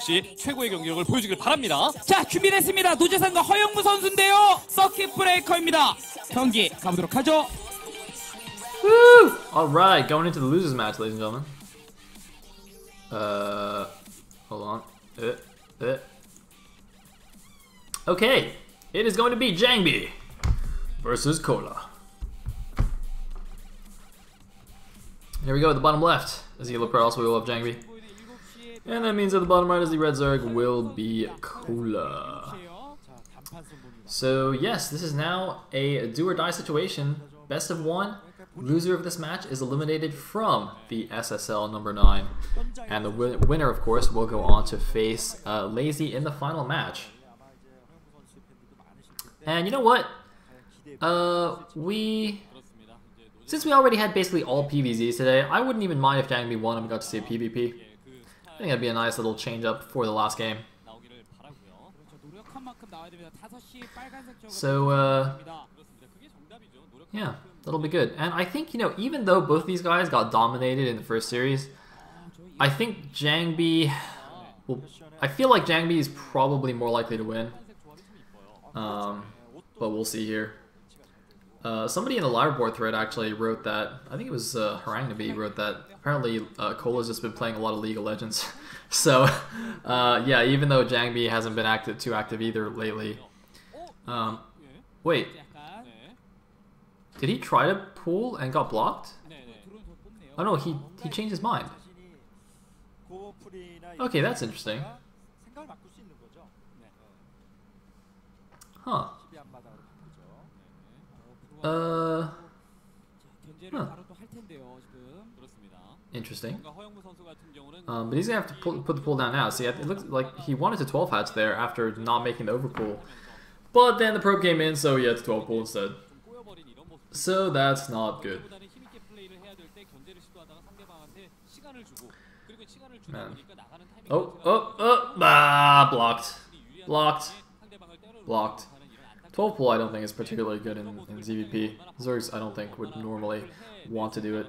역시 최고의 경기력을 보여주길 바랍니다. 자, 준비됐습니다. 노재상과 허영무 선수인데요. 서킷 브레이커입니다. 경기 가보도록 하죠. Woo! Alright, going into the losers match, ladies and gentlemen. Hold on. Okay, it is going to be Jangbi versus Cola. Here we go at the bottom left. As the yellow pearls, we will have Jangbi. And that means at the bottom right as the red Zerg will be Cola. So yes, this is now a do or die situation. Best of one. Loser of this match is eliminated from the SSL number 9. And the winner, of course, will go on to face Lazy in the final match. And you know what? Since we already had basically all PvZs today, I wouldn't even mind if Jangbi won and we got to see a PvP. I think that'd be a nice little change up for the last game. So, yeah, that'll be good. And I think, you know, even though both these guys got dominated in the first series, I think Jangbi... Well, I feel like Jangbi is probably more likely to win. But we'll see here. Somebody in the live thread actually wrote that, I think it was Harangnabi wrote that apparently Cola's just been playing a lot of League of Legends. So, yeah, even though Jangbi hasn't been too active either lately. Wait. Did he try to pull and got blocked? Oh no, he changed his mind. Okay, that's interesting. Huh. Interesting. But he's gonna have to put the pull down now. See, it looks like he wanted to 12 hats there after not making the overpull. But then the probe came in, so he had to 12 pull instead. So that's not good. Man. Blocked. Blocked. 12 pull I don't think is particularly good in ZVP. Zergs I don't think would normally want to do it.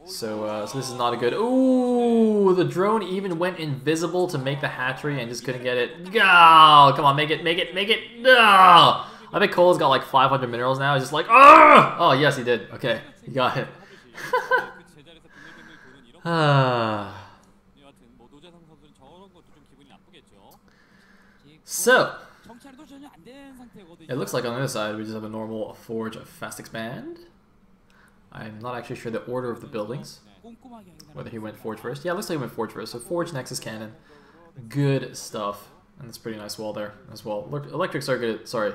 So, so this is not a good... Ooh! The drone even went invisible to make the hatchery and just couldn't get it. Oh, come on, make it! No! I bet Cole's got like 500 minerals now. He's just like, oh! Oh, yes, he did. Okay, he got it. So, it looks like on the other side we just have a normal Forge of Fast Expand. I'm not actually sure the order of the buildings. Whether he went Forge first. Yeah, it looks like he went Forge first. So Forge, Nexus Cannon. Good stuff. And it's a pretty nice wall there as well. Electric Circuit, sorry.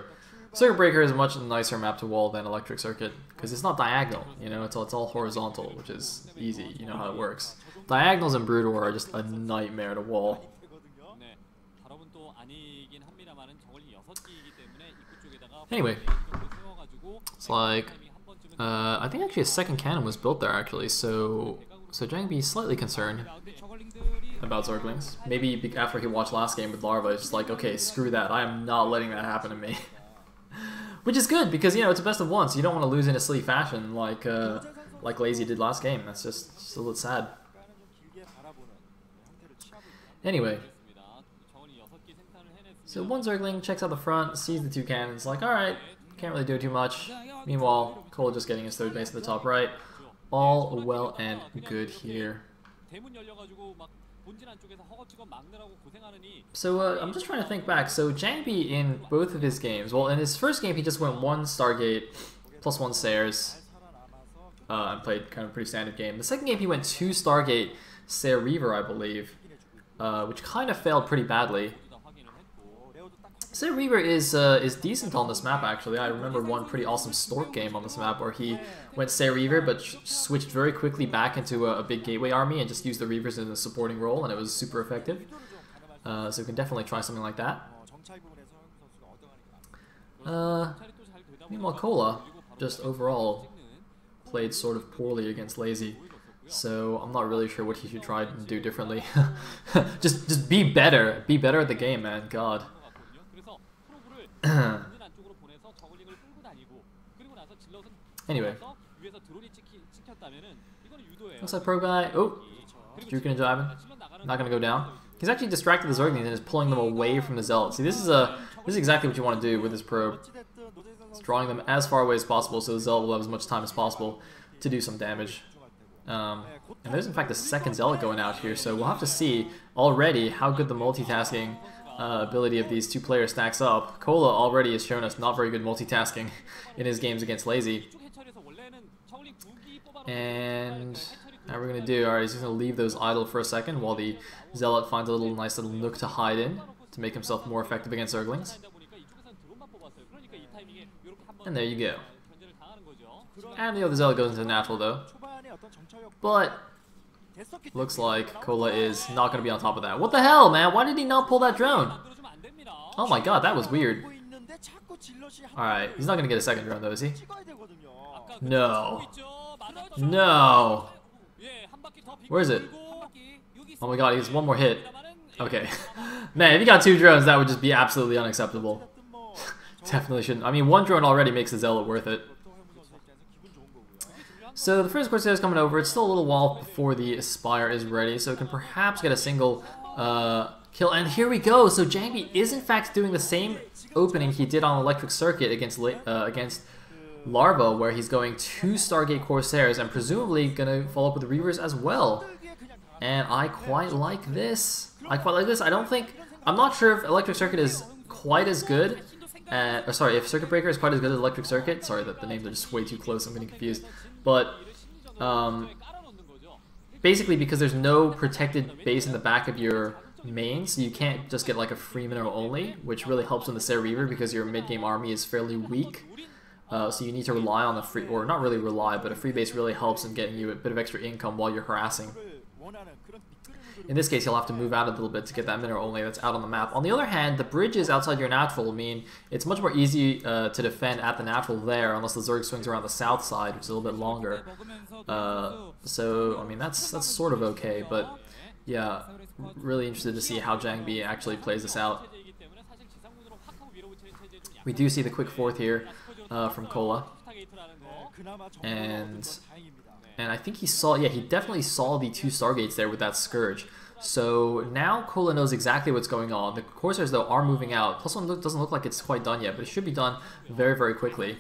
Circuit Breaker is a much nicer map to wall than Electric Circuit. Because it's not diagonal, you know, it's all horizontal, which is easy. You know how it works. Diagonals in Brood War are just a nightmare to wall. Anyway. It's like... I think actually a second cannon was built there actually, so Jangbi is slightly concerned about Zerglings. Maybe after he watched last game with Larva, it's just like, okay, screw that, I am not letting that happen to me. Which is good, because, you know, it's a best of one, so you don't want to lose in a silly fashion like Lazy did last game. That's just a little sad. Anyway. So one Zergling checks out the front, sees the two cannons, like, alright, can't really do too much. Meanwhile, Cole just getting his third base at the top right. All well and good here. So I'm just trying to think back. So Jangbi in both of his games, well, in his first game he just went 1 Stargate plus 1 Sayers and played kind of a pretty standard game. The second game he went 2 Stargate Sayer Reaver, I believe, which kind of failed pretty badly. Sayer Reaver is decent on this map actually. I remember one pretty awesome Stork game on this map where he went Sayer Reaver but switched very quickly back into a big gateway army and just used the Reavers in a supporting role, and it was super effective. So we can definitely try something like that. Meanwhile, Cola just overall played sort of poorly against Lazy. So I'm not really sure what he should try and do differently. just be better. Be better at the game, man. God. Anyway. Looks like pro guy. Oh, juking and jiving. Not gonna go down. He's actually distracted the Zerglings and is pulling them away from the Zealots. See, this is exactly what you want to do with this probe. It's drawing them as far away as possible so the Zealot will have as much time as possible to do some damage. And there's in fact a second Zealot going out here, so we'll have to see already how good the multitasking ability of these two players stacks up. Kola already has shown us not very good multitasking in his games against Lazy. And how we're going to do, alright, he's going to leave those idle for a second while the Zealot finds a nice little nook to hide in to make himself more effective against Zerglings. And there you go. And the other Zealot goes into the natural though. But looks like Kola is not going to be on top of that. What the hell, man? Why did he not pull that drone? Oh my god, that was weird. Alright, he's not going to get a second drone though, is he? No. No. Where is it? Oh my god, he has one more hit. Okay. Man, if he got 2 drones, that would just be absolutely unacceptable. Definitely shouldn't. I mean, 1 drone already makes the Zealot worth it. So the first Corsair is coming over. It's still a little while before the Aspire is ready, so it can perhaps get a single kill. And here we go. So Jangbi is in fact doing the same opening he did on Electric Circuit against Larva, where he's going 2 Stargate Corsairs and presumably going to follow up with the Reavers as well. And I quite like this. I don't think... I'm not sure if Electric Circuit is quite as good. Or sorry, if Circuit Breaker is quite as good as Electric Circuit. Sorry, the names are just way too close. I'm getting confused. But basically because there's no protected base in the back of your main, so you can't just get like a free mineral only, which really helps in the Sayle Reaver because your mid-game army is fairly weak. So you need to rely on the free, or not really rely, but a free base really helps in getting you a bit of extra income while you're harassing. In this case, you'll have to move out a little bit to get that mineral only that's out on the map. On the other hand, the bridges outside your natural mean it's much more easy to defend at the natural there, unless the Zerg swings around the south side, which is a little bit longer. So, I mean, that's sort of okay, but yeah, really interested to see how Jangbi actually plays this out. We do see the quick 4th here from Kola. And I think he saw, yeah, he definitely saw the 2 Stargates there with that Scourge. So now Kola knows exactly what's going on. The Corsairs, though, are moving out. +1 doesn't look like it's quite done yet, but it should be done very, very quickly.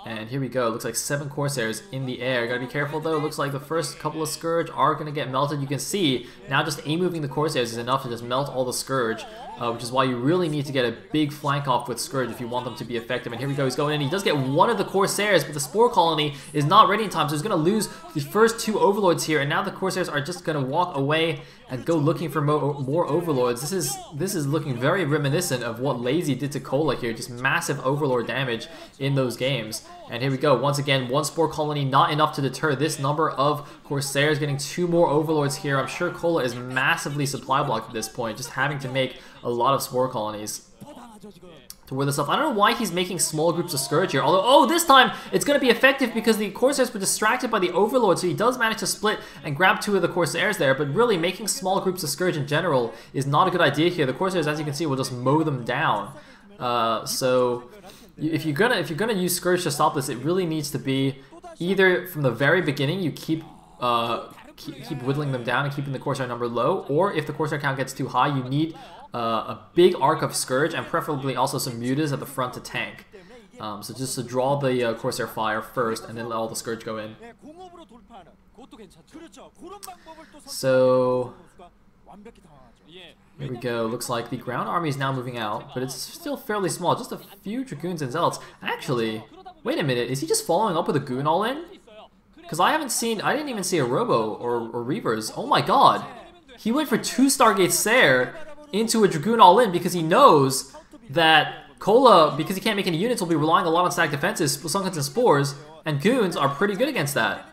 And here we go. It looks like 7 Corsairs in the air. Gotta be careful, though. It looks like the first couple of Scourge are going to get melted. You can see now just A-moving the Corsairs is enough to just melt all the Scourge, which is why you really need to get a big flank off with Scourge if you want them to be effective. And here we go. He's going in. He does get one of the Corsairs, but the Spore Colony is not ready in time, so he's going to lose the first 2 Overlords here. And now the Corsairs are just going to walk away and go looking for more Overlords. This is looking very reminiscent of what Lazy did to Kola here. Just massive Overlord damage in those games. And here we go. Once again, 1 Spore Colony, not enough to deter this number of Corsairs. Getting 2 more Overlords here. I'm sure Kola is massively supply blocked at this point, just having to make a lot of Spore Colonies to wear this off. I don't know why he's making small groups of Scourge here. Although, oh, this time it's going to be effective because the Corsairs were distracted by the Overlord, so he does manage to split and grab 2 of the Corsairs there. But really, making small groups of Scourge in general is not a good idea here. The Corsairs, as you can see, will just mow them down. So if you're gonna use Scourge to stop this, it really needs to be either from the very beginning you keep whittling them down and keeping the Corsair number low, or if the Corsair count gets too high, you need a big arc of Scourge and preferably also some mutas at the front to tank. So just to draw the Corsair fire first and then let all the Scourge go in. So here we go. Looks like the ground army is now moving out, but it's still fairly small. Just a few Dragoons and Zealots. Actually, wait a minute. Is he just following up with a Goon all-in? Because I didn't even see a Robo or Reavers. Oh my god. He went for 2 Stargate Sayer into a Dragoon all-in because he knows that Kola, because he can't make any units, will be relying a lot on stack defenses, Sunkens and Spores, and Goons are pretty good against that.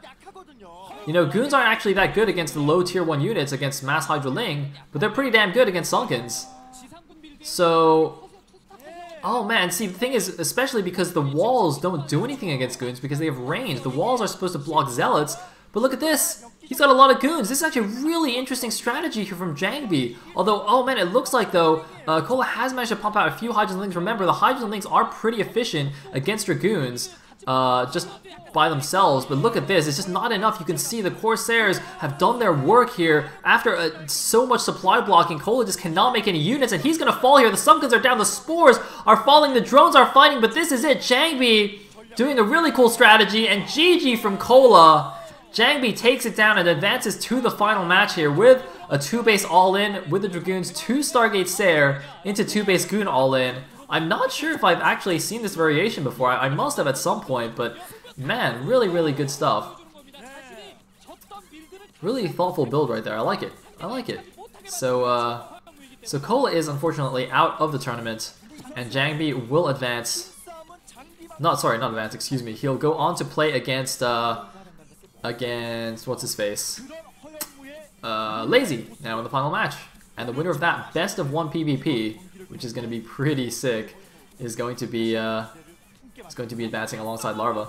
You know, Goons aren't actually that good against the low tier 1 units against Mass Hydra Ling, but they're pretty damn good against Sunkens. So, oh man, see, the thing is, especially because the walls don't do anything against Goons because they have range. The walls are supposed to block Zealots, but look at this. He's got a lot of Goons. This is actually a really interesting strategy here from Jangbi. Although, oh man, it looks like, though, Kola has managed to pump out a few Hydra Lings. Remember, the Hydra Lings are pretty efficient against Dragoons. just by themselves, but look at this, it's just not enough. You can see the Corsairs have done their work here. After so much supply blocking, Cola just cannot make any units, and he's gonna fall here. The Sunkens are down, the Spores are falling, the drones are fighting, but this is it. Jangbi doing a really cool strategy, and GG from Cola. Jangbi takes it down and advances to the final match here with a 2-base all-in with the Dragoons, 2 Stargate Sayer into 2-base Goon all-in. I'm not sure if I've actually seen this variation before. I must have at some point, but man, really, really good stuff. Really thoughtful build right there. I like it. I like it. So, so Cola is unfortunately out of the tournament, and Jangbi will advance. Not advance. Excuse me. He'll go on to play against what's his face, Lazy now in the final match, and the winner of that best of 1 PvP, which is going to be pretty sick, is going to be advancing alongside Larva.